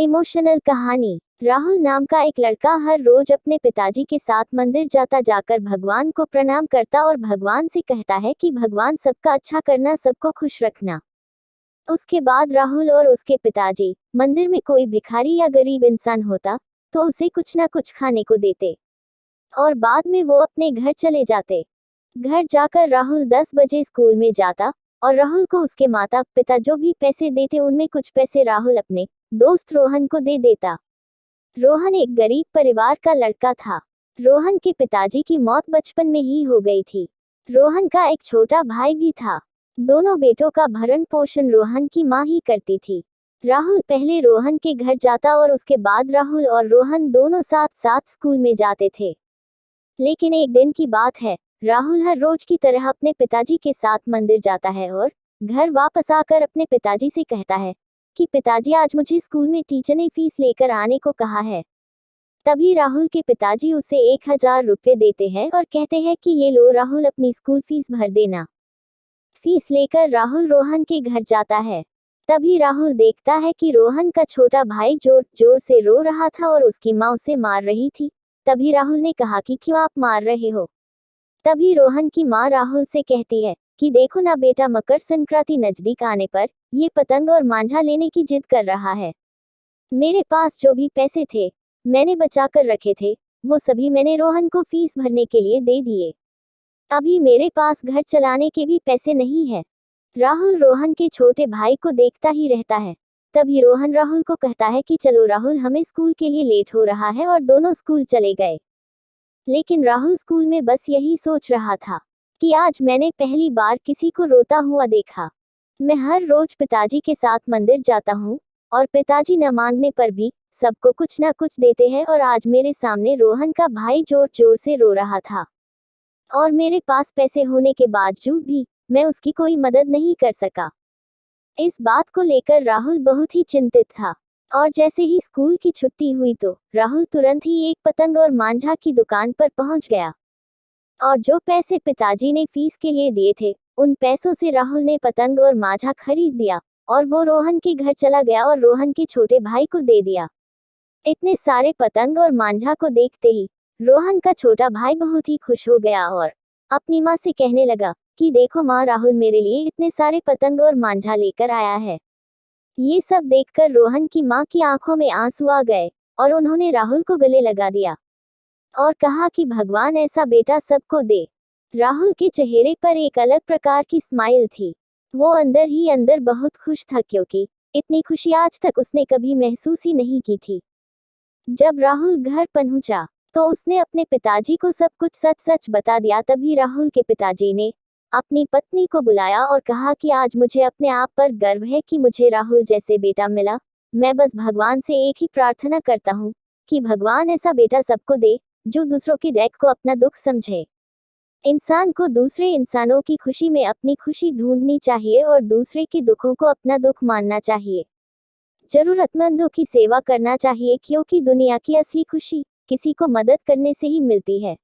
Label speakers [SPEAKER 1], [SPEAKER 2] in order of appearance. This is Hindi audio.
[SPEAKER 1] इमोशनल कहानी। राहुल नाम का एक लड़का हर रोज अपने पिताजी के साथ मंदिर जाकर भगवान को प्रणाम करता और भगवान से कहता है कि भगवान सबका अच्छा करना, सबको खुश रखना। उसके बाद राहुल और उसके पिताजी मंदिर में कोई भिखारी या गरीब इंसान होता तो उसे कुछ ना कुछ खाने को देते और बाद में वो अपने घर चले जाते। घर जाकर राहुल 10 बजे स्कूल में जाता और राहुल को उसके माता पिता जो भी पैसे देते उनमें कुछ पैसे राहुल अपने दोस्त रोहन को दे देता। रोहन एक गरीब परिवार का लड़का था। रोहन के पिताजी की मौत बचपन में ही हो गई थी। रोहन का एक छोटा भाई भी था। दोनों बेटों का भरण पोषण रोहन की माँ ही करती थी। राहुल पहले रोहन के घर जाता और उसके बाद राहुल और रोहन दोनों साथ साथ स्कूल में जाते थे। लेकिन एक दिन की बात है, राहुल हर रोज की तरह अपने पिताजी के साथ मंदिर जाता है और घर वापस आकर अपने पिताजी से कहता है कि पिताजी, आज मुझे स्कूल में टीचर ने फीस लेकर आने को कहा है। तभी राहुल के पिताजी उसे 1000 रुपये देते हैं और कहते हैं कि ये लो राहुल, अपनी स्कूल फीस भर देना। फीस लेकर राहुल रोहन के घर जाता है। तभी राहुल देखता है कि रोहन का छोटा भाई जोर जोर से रो रहा था और उसकी माँ उसे मार रही थी। तभी राहुल ने कहा कि क्यों आप मार रहे हो। तभी रोहन की माँ राहुल से कहती है कि देखो ना बेटा, मकर संक्रांति नजदीक आने पर ये पतंग और मांझा लेने की जिद कर रहा है। मेरे पास जो भी पैसे थे मैंने बचा कर रखे थे, वो सभी मैंने रोहन को फीस भरने के लिए दे दिए। अभी मेरे पास घर चलाने के भी पैसे नहीं है। राहुल रोहन के छोटे भाई को देखता ही रहता है। तभी रोहन राहुल को कहता है कि चलो राहुल, हमें स्कूल के लिए लेट हो रहा है, और दोनों स्कूल चले गए। लेकिन राहुल स्कूल में बस यही सोच रहा था कि आज मैंने पहली बार किसी को रोता हुआ देखा। मैं हर रोज पिताजी के साथ मंदिर जाता हूँ और पिताजी न मांगने पर भी सबको कुछ ना कुछ देते हैं, और आज मेरे सामने रोहन का भाई जोर जोर से रो रहा था और मेरे पास पैसे होने के बावजूद भी मैं उसकी कोई मदद नहीं कर सका। इस बात को लेकर राहुल बहुत ही चिंतित था और जैसे ही स्कूल की छुट्टी हुई तो राहुल तुरंत ही एक पतंग और मांझा की दुकान पर पहुंच गया और जो पैसे पिताजी ने फीस के लिए दिए थे उन पैसों से राहुल ने पतंग और मांझा खरीद दिया और वो रोहन के घर चला गया और रोहन के छोटे भाई को दे दिया। इतने सारे पतंग और मांझा को देखते ही रोहन का छोटा भाई बहुत ही खुश हो गया और अपनी माँ से कहने लगा कि देखो माँ, राहुल मेरे लिए इतने सारे पतंग और मांझा लेकर आया है। ये सब देखकर रोहन की माँ की आंखों में आंसू आ गए और उन्होंने राहुल को गले लगा दिया और कहा कि भगवान ऐसा बेटा सबको दे। राहुल के चेहरे पर एक अलग प्रकार की स्माइल थी। वो अंदर ही अंदर बहुत खुश था, क्योंकि इतनी खुशी आज तक उसने कभी महसूस ही नहीं की थी। जब राहुल घर पहुंचा तो उसने अपने पिताजी को सब कुछ सच सच बता दिया। तभी राहुल के पिताजी ने अपनी पत्नी को बुलाया और कहा कि आज मुझे अपने आप पर गर्व है कि मुझे राहुल जैसे बेटा मिला। मैं बस भगवान से एक ही प्रार्थना करता हूँ कि भगवान ऐसा बेटा सबको दे जो दूसरों के दुख को अपना दुख समझे। इंसान को दूसरे इंसानों की खुशी में अपनी खुशी ढूंढनी चाहिए और दूसरे के दुखों को अपना दुख मानना चाहिए। जरूरतमंदों की सेवा करना चाहिए, क्योंकि दुनिया की असली खुशी किसी को मदद करने से ही मिलती है।